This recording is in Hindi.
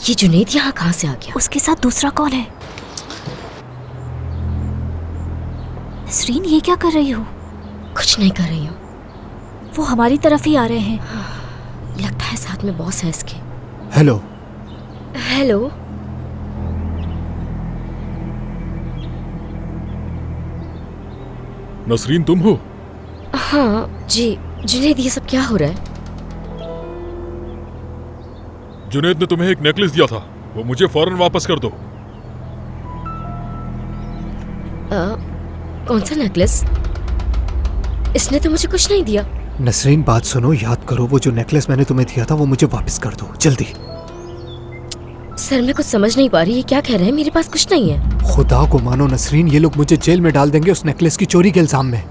ये जुनैद यहाँ कहाँ से आ गया? उसके साथ दूसरा कौन है? नसरीन, ये क्या कर रही हो? कुछ नहीं कर रही हूँ। वो हमारी तरफ ही आ रहे हैं। लगता है साथ में बॉस है इसके। हेलो। हेलो। नसरीन, तुम हो? हाँ जी। जुनैद, ये सब क्या हो रहा है? जुनैद ने तुम्हें एक नेकलेस दिया था, वो मुझे फौरन वापस कर दो। कौन सा नेकलेस? इसने तो मुझे कुछ नहीं दिया। नसरीन, बात सुनो, याद करो, वो जो नेकलेस मैंने तुम्हें दिया था वो मुझे वापस कर दो जल्दी। सर, मैं कुछ समझ नहीं पा रही, ये क्या कह रहे हैं? मेरे पास कुछ नहीं है। खुदा को मानो नसरीन, ये लोग मुझे जेल में डाल देंगे उस नेकलेस की चोरी के इल्जाम में।